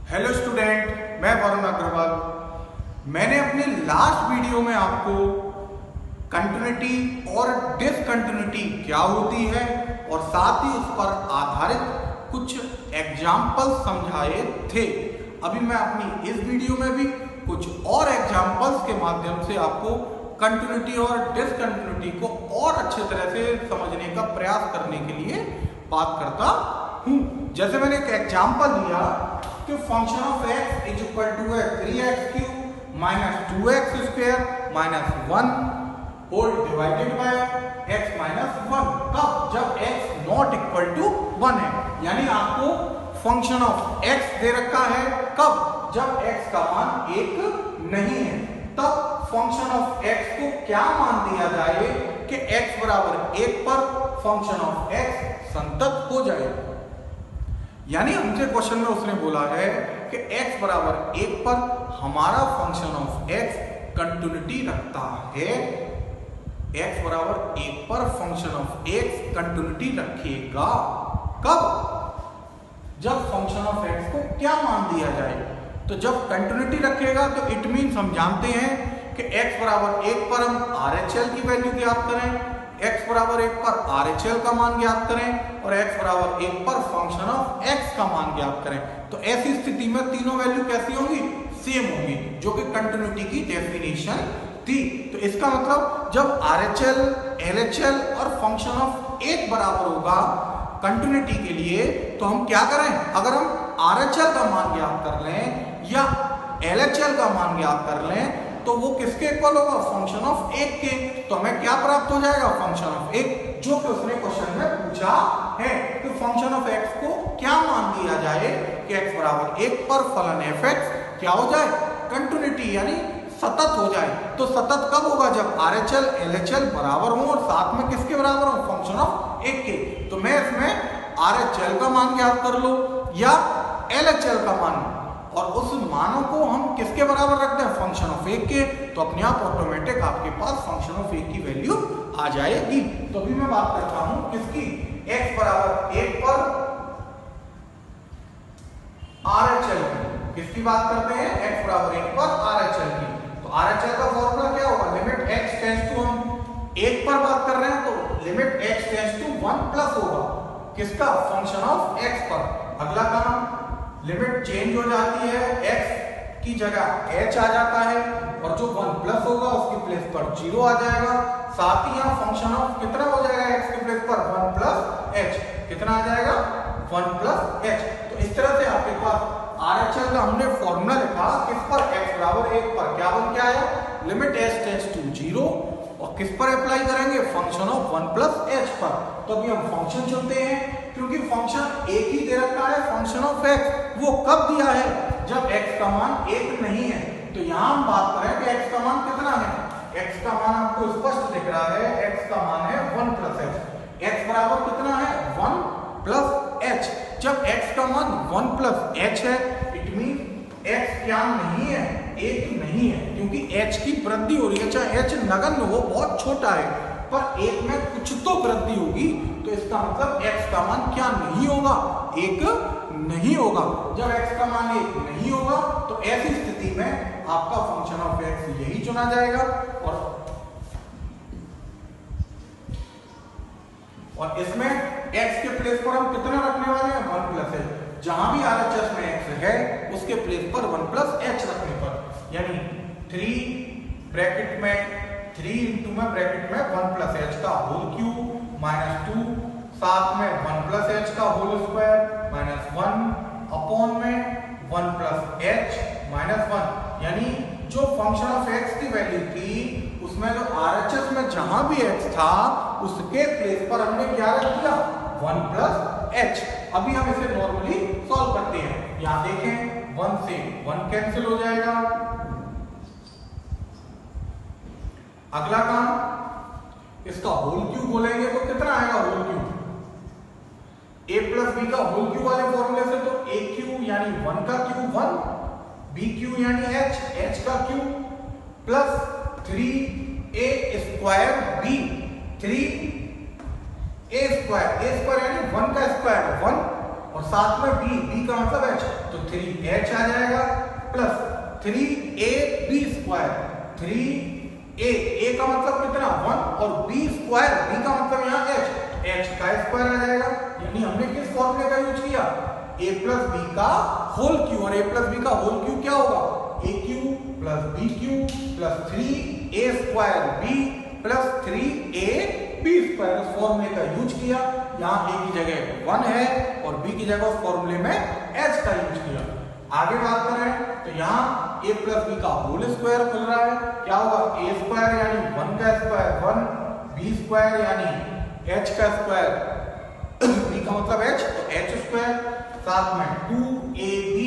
Hello student, मैं वरुण अग्रवाल। मैंने अपने लास्ट वीडियो में आपको कंटिन्यूटी और डिसकंटिन्यूटी क्या होती है और साथ ही उस पर आधारित कुछ एग्जाम्पल समझाए थे। अभी मैं अपनी इस वीडियो में भी कुछ और एग्जाम्पल्स के माध्यम से आपको कंटिन्यूटी और डिसकंटिन्यूटी को और अच्छे तरह से समझने का प्रयास करने के लिए बात करता हूँ। जैसे मैंने एक एग्जाम्पल दिया कि function of x is equal to है 3x³ minus 2x² minus 1 whole divided by x minus 1। कब? जब x नॉट इक्वल टू 1 है, यानी आपको फंक्शन ऑफ x दे रखा है। कब? जब x का मान 1 नहीं है, तब फंक्शन ऑफ x को क्या मान दिया जाए कि x बराबर 1 पर फंक्शन ऑफ x संतत हो जाए। यानी हमसे क्वेश्चन में उसने बोला है कि x बराबर 1 पर हमारा फंक्शन ऑफ x कंटिन्यूटी रखता है। x बराबर 1 पर फंक्शन ऑफ x कंटिन्यूटी रखेगा। कब? जब फंक्शन ऑफ x को क्या मान दिया जाए। तो जब कंटिन्यूटी रखेगा तो इट मीन्स हम जानते हैं कि x बराबर 1 पर हम RHL की वैल्यू ज्ञात करें, x बराबर 1 पर RHL का मान ज्ञात करें और x बराबर 1 पर फंक्शन ऑफ x का मान ज्ञात करें। तो ऐसी स्थिति में तीनों वैल्यू कैसी होंगी? सेम होंगी, जो कि कंटिन्यूटी की डेफिनेशन थी। तो इसका मतलब जब RHL, LHL और फंक्शन ऑफ 1 बराबर होगा कंटिन्यूटी के लिए, तो हम क्या करें? अगर हम RHL का मान ज्ञात कर लें या LHL का मान ज्ञात कर लें तो वो किसके इक्वल होगा? फंक्शन ऑफ 1 के। तो हमें क्या प्राप्त हो जाएगा? फंक्शन ऑफ 1, जो कि उसने क्वेश्चन में पूछा है कि फंक्शन ऑफ x को क्या मान दिया जाए कि x बराबर 1 पर फलन fx क्या हो जाए? कंटिन्यूटी यानी सतत हो जाए। तो सतत कब होगा? जब RHL, LHL बराबर हो और साथ में किसके बराबर हो? फंक्शन ऑफ 1 के। तो मैं इसमें RHL का मान ज्ञात कर लो या LHL का मान, और उस मानों को हम किसके बराबर रखते हैं? फंक्शन ऑफ 1 के। तो अपने आप ऑटोमेटिक आपके पास फंक्शन ऑफ 1 की वैल्यू आ जाएगी। तो अभी मैं बात करता हूं किसकी? x बराबर 1 पर RHL की। किसकी बात करते हैं? x बराबर 1 पर RHL की। तो RHL का फॉर्मूला क्या होगा? लिमिट x टेंड्स टू, हम 1 पर बात कर रहे हैं तो limit x tends to 1 plus होगा। किसका? फंक्शन ऑफ x पर। अगला काम, लिमिट चेंज हो जाती है, x की जगह h आ जाता है और जो 1 प्लस होगा उसकी प्लेस पर 0 आ जाएगा। साथ ही यहाँ फंक्शन ऑफ कितना हो जाएगा? x की प्लेस पर 1 प्लस h। कितना आ जाएगा? 1 प्लस h। तो इस तरह से आपके पास RHL का हमने फॉर्मूला लिखा किस पर? x बराबर 1 पर। क्या बन के आया? Limit h tends to 0। और किस पर अप्लाई करेंगे? फंक्शन ऑफ 1 प्लस h पर। तो अभी हम फंक्शन चुनते हैं क्योंकि फंक्शन एक ही दे रखा है, फंक्शन ऑफ x। वो कब दिया है? जब x का मान 1 नहीं है। तो यहां हम बात करें कि x का मान कितना है? x का मान आपको स्पष्ट दिख रहा है, x का मान है 1 प्लस h। x बराबर कितना है? 1 प्लस h। जब x का मान 1 प्लस h है, इट मीन x क्या नहीं है? 1 नहीं है, क्योंकि h की वृद्धि हो रही है। चाहे h नगण्य हो, बहुत छोटा है, पर 1 में कुछ तो वृद्धि होगी। तो इसका मतलब x का मान क्या नहीं होगा? 1 नहीं होगा। जब x का मान 1 नहीं होगा तो ऐसी स्थिति में आपका फंक्शन ऑफ x यही चुना जाएगा। और इसमें x के प्लेस पर हम कितना रखने वाले हैं? 1 प्लस h। जहां भी RHS में x है उसके प्लेस पर 1 प्लस h रखने पर, यानी 3 ब्रैकेट में 3 इंटू में ब्रैकेट में 1 प्लस h का होल क्यूब माइनस 2, साथ में 1 प्लस h का होल स्क्वायर माइनस 1 अपॉन में 1 प्लस h माइनस 1। यानी जो फंक्शन ऑफ x की वैल्यू थी उसमें जो RHS में जहां भी x था उसके प्लेस पर हमने क्या रख दिया? 1 प्लस h। अभी हम इसे नॉर्मली सॉल्व करते हैं। यहां देखें, 1 से 1 कैंसिल हो जाएगा। अगला काम, इसका होल क्यूब बोलेंगे तो कितना आएगा? होल क्यूब a प्लस बी का होल क्यूब वाले फॉर्मूले से तो a क्यूब यानी 1 का क्यूब 1, b क्यूब यानी h का cube plus 3a square b, 3a square यानी 1 का स्क्वायर 1 और साथ में b का मतलब h, तो 3h आ जाएगा प्लस 3ab स्क्वायर। 3a का मतलब कितना 1 और b स्क्वायर, b का मतलब यहाँ h का स्क्वायर आ जाएगा। यानी हमने किस फॉर्मूले का यूज किया, a प्लस b का होल क्यू, और a प्लस b का होल क्यू क्या होगा, aq plus bq plus 3a square b plus 3ab square. उस फॉर्मूले का यूज किया, यहाँ a की जगह 1 है और b की जगह उस फॉर्मूले में h का यूज किया। आगे बात करें तो यहाँ a प्लस b का होल स्क्वायर खुल रहा है, क्या होगा a स्क्वायर यानी 1 का स्क्वायर 1, b स्क्वायर यानी h का स्क्वायर, b का मतलब h तो h स्क्वायर, साथ में 2ab,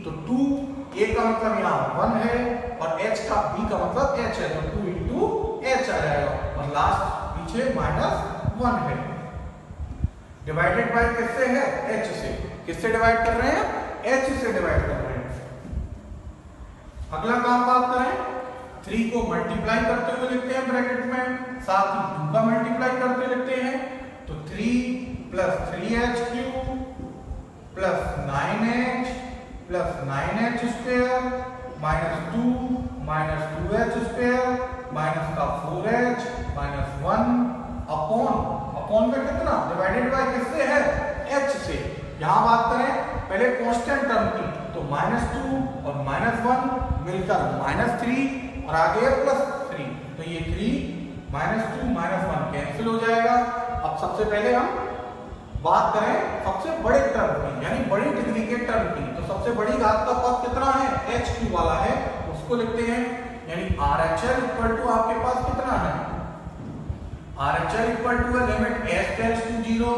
तो 2a का मतलब यहाँ 1 है और h का b का मतलब h है, तो 2 इंटू h आ जाएगा और लास्ट पीछे -1 है। डिवाइडेड बाय किससे है, h से। किससे डिवाइड कर रहे हैं, h से डिवाइड कर रहे हैं। अगला काम बात करें, 3 को मल्टीप्लाई करते हुए लिखते हैं ब्रैकेट में, साथ ही 2 का मल्टीप्लाई करते लिखते हैं, तो 3 plus 3h cube plus 9h plus 9h square minus 2 minus 2h square minus का 4h माइनस 1 अपॉन में कितना, डिवाइडेड बाय किससे है, h से। यहां बात करें पहले कांस्टेंट टर्म की, तो -2 और -1 मिलकर -3 और आगे +3, तो ये 3 -2 -1 कैंसिल हो जाएगा। अब सबसे पहले हम बात करें सबसे बड़े टर्म की, यानी बड़ी डिग्री के टर्म की, तो सबसे बड़ी घात का पद कितना है, h³ वाला है, उसको लिखते हैं। यानी RHL इक्वल टू आपके पास कितना है, RHL इक्वल टू है लिमिट h टेंड्स टू 0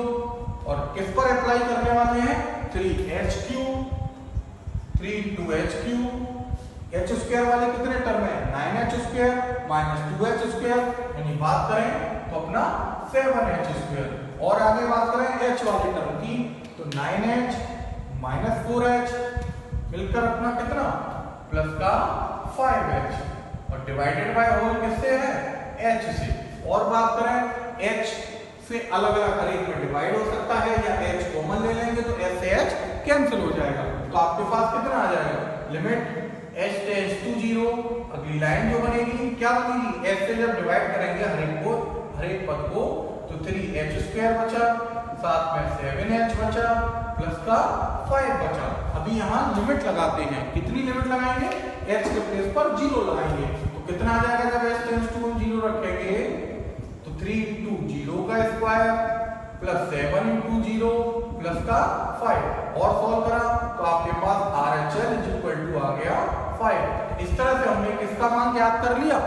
और किस पर अप्लाई करने वाले हैं, 3h³ 3 into h³ h square वाले कितने टर्म है, 9h square minus 2h square, यानी बात करें तो अपना 7h स्क्वायर। और आगे बात करें h वाले टर्म की, तो 9h माइनस 4h मिलकर अपना कितना प्लस का 5h और डिवाइडेड बाय होल किससे है, h से। और बात करें h से अलग अलग हर एक में डिवाइड हो सकता है, या h कॉमन ले लेंगे तो h से h कैंसिल हो जाएगा, तो आपके पास कितना आ जाएगा, लिमिट h टेंड्स टू 0। अगली लाइन जो बनेगी क्या बनेगी, h से जब डिवाइड करेंगे हर एक पद को, तो 3h स्क्वायर बचा, साथ में 7h बचा प्लस का 5 बचा। अभी यहाँ लिमिट लगाते हैं, कितनी लिमिट लगाएंगे, h के प्लेस पर 0 लगाएंगे, तो कितना आ जाएगा जब h टेंड्स टू 0 रखेंगे, तो 3 into 0 का स्क्वायर प्लस 7 into 0 प्लस का 5 और सॉल्व करा तो आपके पास RHL इक्वल टू आ गया 5। इस तरह से हमने किसका मान ज्ञात कर लिया,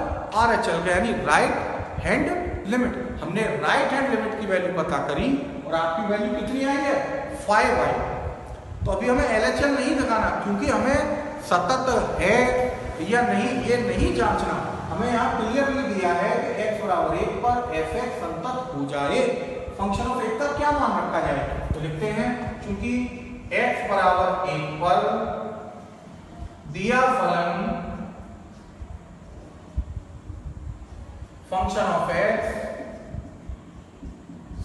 RHL का, यानी राइट हैंड लिमिट। हमने राइट हैंड लिमिट की वैल्यू पता करी और आपकी वैल्यू कितनी आई है, 5 आई। तो अभी हमें LHL नहीं लगाना, क्योंकि हमें सतत है या नहीं ये नहीं जांचना, हमें यहाँ क्लियरली दिया है कि x बराबर 1 पर fx संतत हो जाए, फंक्शन ऑफ x का क्या मान रखा जाए, तो लिखते हैं चूंकि x बराबर 1 पर दिया फलन फंक्शन ऑफ x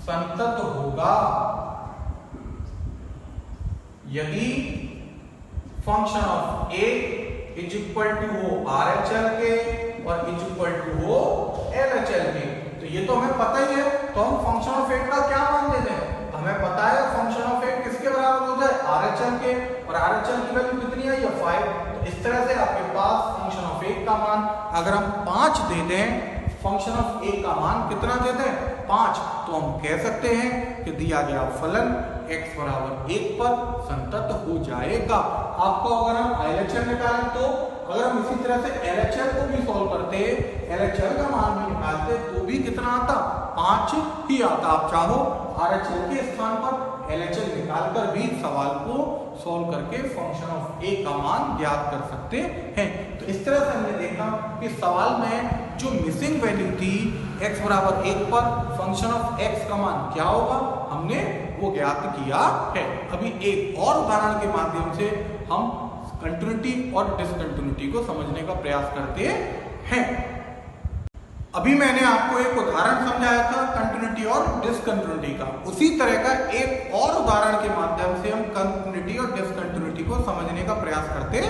संतत होगा यदि function of a is equal to हो RHL के और इज इक्वल टू हो LHL के। तो ये तो हमें पता ही है, तो हम फंक्शन ऑफ x का क्या मान देते हैं, हमें पता है फंक्शन ऑफ x किसके बराबर होता है, RHL के, और RHL की वैल्यू कितनी है, ये 5। तो इस तरह से आपके पास फंक्शन ऑफ x का मान अगर हम 5 दे दें, फंक्शन ऑफ a का मान कितना देते हैं, 5, तो हम कह सकते हैं कि दिया गया फलन x बराबर 1 पर संतत हो जाएगा। आपको अगर हम LHL निकालें, तो अगर हम इसी तरह से LHL को भी सॉल्व करते, LHL का मान भी निकालते, तो भी कितना आता, 5 ही आता। आप चाहो RHL के स्थान पर LHL निकालकर भी सवाल को सॉल्व करके फंक्शन ऑफ a का मान ज्ञात कर सकते हैं। तो इस तरह से हमने देखा कि सवाल में जो मिसिंग वैल्यू थी x बराबर 1 पर फंक्शन ऑफ x का मान क्या होगा, हमने वो ज्ञात किया है। अभी एक और उदाहरण के माध्यम से हम कंटिन्यूटी और डिसकंटिन्यूटी को समझने का प्रयास करते हैं। अभी मैंने आपको एक उदाहरण समझाया था कंटिन्यूटी और डिसकंटिन्यूटी का, उसी तरह का एक और उदाहरण के माध्यम से हम कंटिन्यूटी और डिसकंटिन्यूटी को समझने का प्रयास करते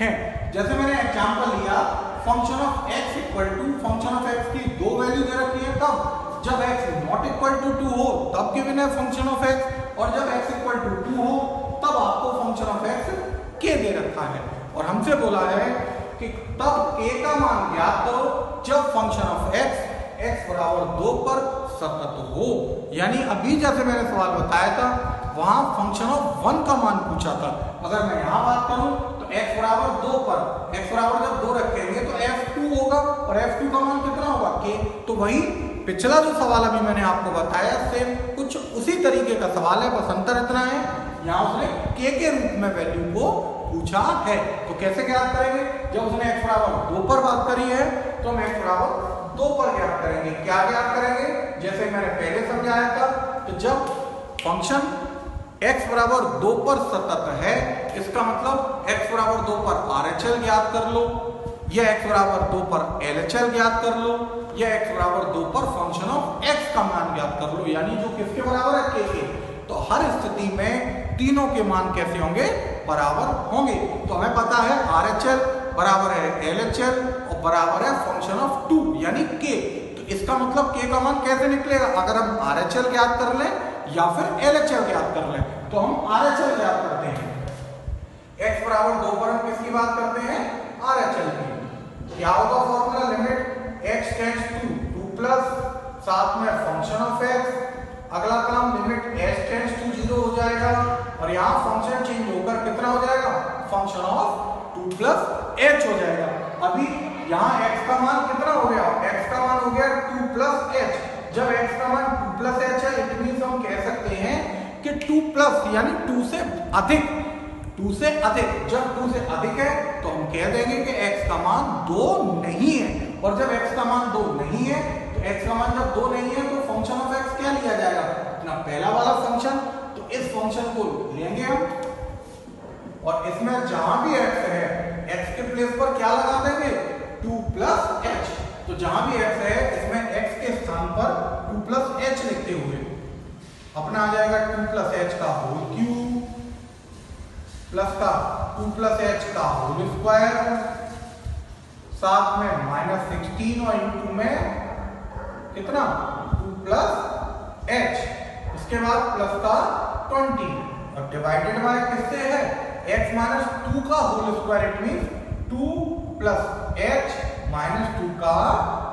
हैं। जैसे मैंने एग्जांपल लिया, function of x equal to, function of x की दो वैल्यू दे रखी है, तब जब x नॉट इक्वल टू 2 हो तब गिवन है फंक्शन ऑफ x, और जब x इक्वल टू 2 हो तब आपको फंक्शन ऑफ x k दे रखा है। और हमसे बोला है कि तब k का मान ज्ञात करो जब फंक्शन ऑफ x बराबर 2 पर सतत हो। यानी अभी जैसे मैंने सवाल बताया था वहां फंक्शन ऑफ 1 का मान पूछा था। अगर मैं यहां बात करूं तो x बराबर 2 पर, x बराबर जब 2 रखेंगे तो f2 होगा, और f2 का मान कितना होगा k। तो वही पिछला जो सवाल अभी मैंने आपको बताया सेम कुछ उसी तरीके का सवाल है, बस अंतर इतना है यहाँ उसने k के रूप में वैल्यू को पूछा है। तो कैसे ज्ञात करेंगे, जब उसने x बराबर 2 पर बात करी है तो हम x बराबर 2 पर ज्ञात करेंगे। क्या ज्ञात करेंगे, जैसे मैंने पहले समझाया था, तो जब फंक्शन x बराबर 2 पर सतत है, इसका मतलब x बराबर 2 पर RHL ज्ञात कर लो, या x बराबर 2 पर LHL ज्ञात कर लो, या x बराबर 2 पर फंक्शन ऑफ x का मान ज्ञात कर लो, यानी जो किसके बराबर है k के। तो हर स्थिति में तीनों के मान कैसे होंगे, बराबर होंगे। तो हमें पता है RHL बराबर है LHL और बराबर है फंक्शन ऑफ 2 यानी k। तो इसका मतलब k का मान कैसे निकलेगा, अगर हम RHL ज्ञात कर लें या फिर LHL ज्ञात कर लें। तो हम RHL ज्ञात करते हैं, x बराबर 2 पर हम किसकी बात करते हैं, RHL की। क्या होगा formula, limit x tends to 2 plus साथ में फंक्शन ऑफ x, अगला काम लिमिट h टेंड्स टू 0 हो जाएगा, और यहाँ फंक्शन चेंज होकर कितना हो जाएगा, फंक्शन ऑफ 2 प्लस h हो जाएगा। अभी यहाँ x का मान कितना हो गया, x का मान हो गया 2 प्लस h। जब x का मान 2 प्लस h है, इट मींस हम कह सकते हैं कि 2 प्लस यानी 2 से अधिक, 2 से अधिक। जब 2 से अधिक है तो हम कह देंगे कि x का मान 2 नहीं है, और जब x का मान 2 नहीं है तो x का मान जब 2 नहीं है तो फंक्शन ऑफ x क्या लिया जाएगा, अपना पहला वाला फंक्शन। तो इस फंक्शन को लेंगे हम, और इसमें जहां भी x है x के प्लेस पर क्या लगा देंगे, 2 प्लस h। तो जहां भी x है इसमें x के स्थान पर 2 प्लस h लिखते हुए अपना आ जाएगा 2 प्लस h का होल क्यूब प्लस का 2 प्लस h का होल स्क्वायर, साथ में -16 और इंटू में कितना 2 प्लस h, इसके बाद प्लस का 20 और डिवाइडेड बाय किससे है, x माइनस 2 का whole square, it means 2 plus h minus 2 का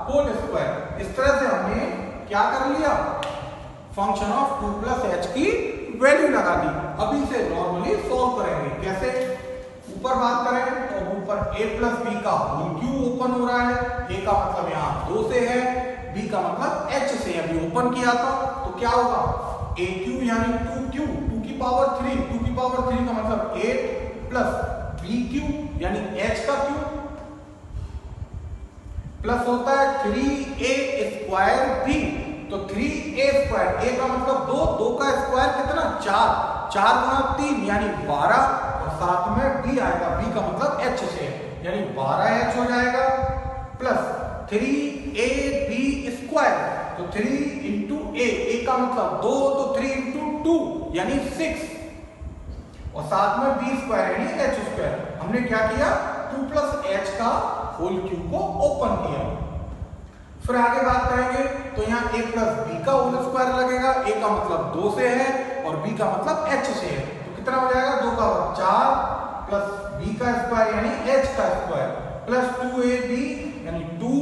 होल स्क्वायर। इस तरह से हमने क्या कर लिया, फंक्शन ऑफ 2 प्लस h की वैल्यू लगा दी। अभी से नॉर्मली सॉल्व करेंगे, कैसे, ऊपर बात करें तो ऊपर a प्लस बी का होल क्यूब ओपन हो रहा है, a का मतलब यहाँ 2 से है, b का मतलब h से अभी ओपन किया था, तो क्या होगा a क्यूब यानी 2 की पावर 3, 2 की पावर 3 का मतलब 8 प्लस b क्यूब यानी h का क्यूब प्लस होता है 3a स्क्वायर b। तो 3a स्क्वायर, a का मतलब 2, 2 का स्क्वायर कितना 4, 4 गुना 3 यानी 12, और साथ में b आएगा, b का मतलब h से यानी 12h हो जाएगा, प्लस 3ab स्क्वायर, तो 3 इंटू a का मतलब 2, तो 3 इंटू 2 यानी 6, और साथ में b स्क्वायर यानी h स्क्वायर। हमने क्या किया, 2 प्लस h का होल क्यूब को ओपन किया। फिर आगे बात करेंगे तो यहाँ a प्लस बी का होल स्क्वायर लगेगा, a का मतलब 2 से है और b का मतलब h से है, तो कितना हो जाएगा 2 का 4 प्लस b का स्क्वायर यानी h का स्क्वायर प्लस 2ab यानी 2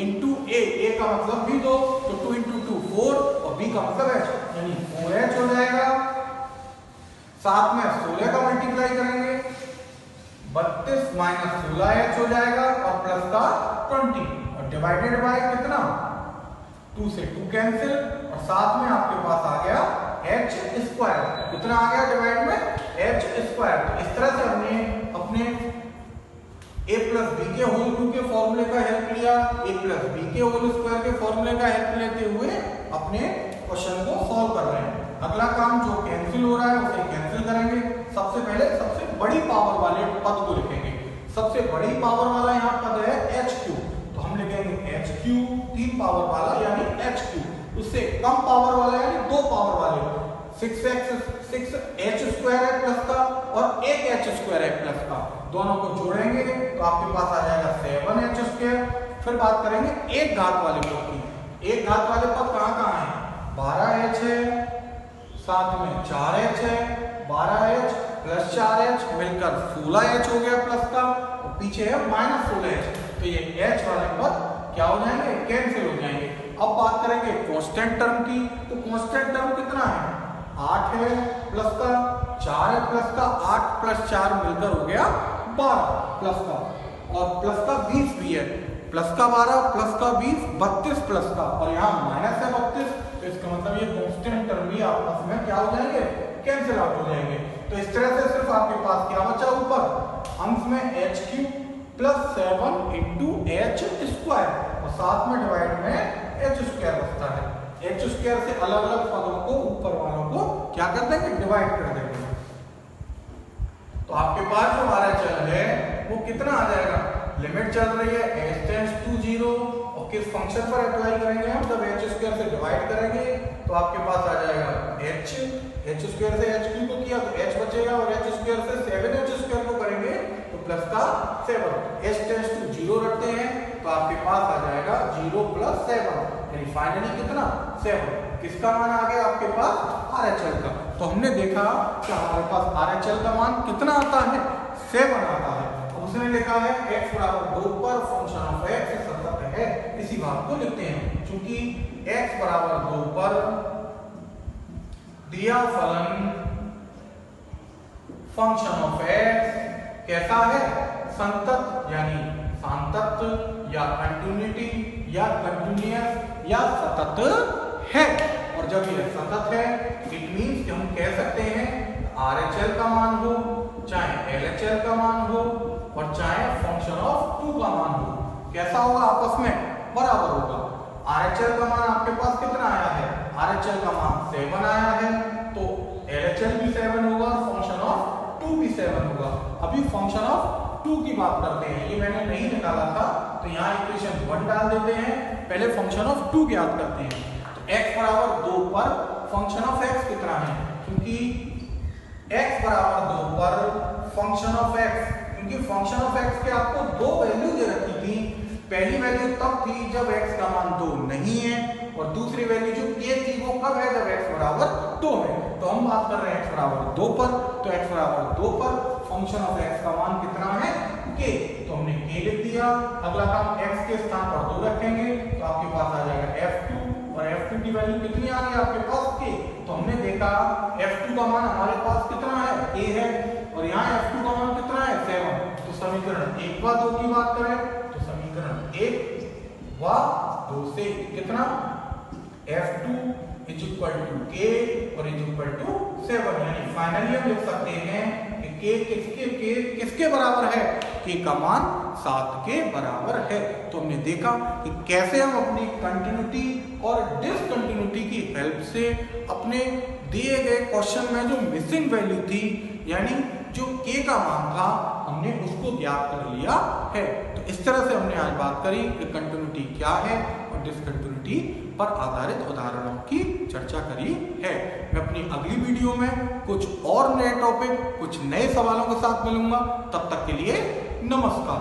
इंटू a का मतलब भी 2, तो 2 इंटू 2 4 और b का मतलब h यानी 4h हो जाएगा। साथ में 16 का मल्टीप्लाई करेंगे, 32 माइनस 16h हो जाएगा और प्लस का 20 और डिवाइडेड बाय कितना 2 से 2 कैंसिल, और साथ में आपके पास आ गया h स्क्वायर, कितना आ गया डिवाइड में h स्क्वायर। तो इस तरह से हमने अपने a प्लस बी के होल क्यूब के फॉर्मूले का हेल्प लिया, a प्लस बी के होल स्क्वायर के फॉर्मूले का हेल्प लेते हुए अपने क्वेश्चन को सॉल्व कर रहे हैं। अगला काम जो कैंसिल हो रहा है उसे कैंसिल करेंगे। सबसे पहले सबसे बड़ी पावर वाले पद को लिखेंगे। सबसे बड़ी पावर वाला यहाँ पद है h क्यूब, तो हम लिखेंगे एच क्यू 3 पावर वाला यानी एच क्यू, उससे कम पावर वाला यानी 2 पावर वाले 6 एच स्क्वायर है प्लस का और एक एच स्क्वायर है प्लस का, दोनों को जोड़ेंगे तो आपके पास आ जाएगा 7 एच स्क्वायर। फिर बात करेंगे एक घात वाले पद की। एक घात वाले पद कहाँ कहाँ है? 12h है, साथ में 4h है, 12h प्लस 4h मिलकर 16h हो गया प्लस का, और पीछे है -16h, तो ये h वाले पद क्या हो जाएंगे? कैंसिल हो जाएंगे। अब बात करेंगे कांस्टेंट टर्म की, तो कांस्टेंट टर्म कितना है? 8 है प्लस का, 4 है प्लस का, 8 प्लस 4 मिलकर हो गया 12 प्लस का, और प्लस का 20 भी है, प्लस का 12 प्लस का 20 32 प्लस का, और यहाँ माइनस है 32, तो इसका मतलब ये कांस्टेंट टर्म भी आपस में क्या हो जाएंगे? कैंसिल आउट हो जाएंगे। तो इस तरह से सिर्फ आपके पास क्या बचा ऊपर अंश में H Q plus 7 into H square, और साथ में डिवाइड में एच स्क्वायर बचता है। एच स्क्वायर से अलग अलग पदों को ऊपर वालों को क्या कर देंगे? डिवाइड कर देंगे। तो आपके पास जो हमारा चल है वो कितना आ जाएगा? लिमिट चल रही है h टेंड्स टू 0, और किस फंक्शन पर अप्लाई करेंगे हम? जब एच स्क्वायर से डिवाइड करेंगे तो आपके पास आ जाएगा एच स्क्वायर से एच क्यू को किया तो एच बचेगा, और एच स्क्वायर से 7h स्क्वायर को करेंगे तो प्लस का 7, h टेंड्स टू 0 रखते हैं तो आपके पास आ जाएगा 0 प्लस 7, यानी फाइनली कितना? 7। किसका मान आ गया आपके पास? RHL का। तो हमने देखा कि हमारे पास RHL का मान कितना आता है? 7 आता है। उसने लिखा है x बराबर 2 पर फंक्शन ऑफ x सतत है, इसी बात को लिखते हैं। चूंकि x बराबर 2 पर दिया फलन फंक्शन ऑफ x कैसा है? संतत यानी सांतत या कंटिन्यूटी या कंटिन्यूअस या सतत है, और जब यह सतत है इट मींस कि हम कह सकते हैं RHL का मान हो चाहे LHL का मान हो और चाहे फंक्शन ऑफ 2 का मान हो, कैसा होगा? आपस में बराबर होगा। RHL का मान आपके पास कितना आया है? RHL का मान 7 आया है, तो LHL भी 7 होगा और फंक्शन ऑफ 2 भी 7 होगा। अभी फंक्शन ऑफ 2 की बात करते हैं, ये मैंने नहीं निकाला था तो यहाँ इक्वेशन 1 डाल देते हैं, पहले फंक्शन ऑफ 2 ज्ञात करते हैं। तो x बराबर 2 पर फंक्शन ऑफ x कितना है? क्योंकि x बराबर 2 पर फंक्शन ऑफ x, क्योंकि फंक्शन ऑफ x के आपको 2 वैल्यू दे रखी थी। पहली वैल्यू तब थी जब x का मान 2 नहीं है, और दूसरी वैल्यू जो k थी वो कब है? जब x बराबर 2 है। तो हम बात कर रहे हैं x बराबर 2 पर, तो x बराबर 2 पर फंक्शन ऑफ x का मान कितना है? k, तो हमने k लिख दिया। अगला काम x के स्थान पर 2 रखेंगे तो आपके पास आ जाएगा f2, और f2 की वैल्यू कितनी आ रही है आपके पास? k। तो हमने देखा f2 का मान हमारे पास कितना है? a है, और यहाँ f2 का मान कितना है? 7। तो समीकरण 1 व 2 की बात करें तो समीकरण 1 व 2 से कितना? f2 is equal to k और इज इक्वल टू 7, यानी फाइनली हम लिख सकते हैं कि k किसके बराबर है? k का मान 7 के बराबर है। तो हमने देखा कि कैसे हम अपनी कंटिन्यूटी और डिसकंटिन्यूटी की हेल्प से अपने दिए गए क्वेश्चन में जो मिसिंग वैल्यू थी, यानी जो k का मान था, हमने उसको ज्ञात कर लिया है। तो इस तरह से हमने आज बात करी कि कंटिन्यूटी क्या है और डिसकंटिन्यूटी पर आधारित उदाहरणों की चर्चा करी है। मैं अपनी अगली वीडियो में कुछ और नए टॉपिक, कुछ नए सवालों के साथ मिलूंगा। तब तक के लिए नमस्कार।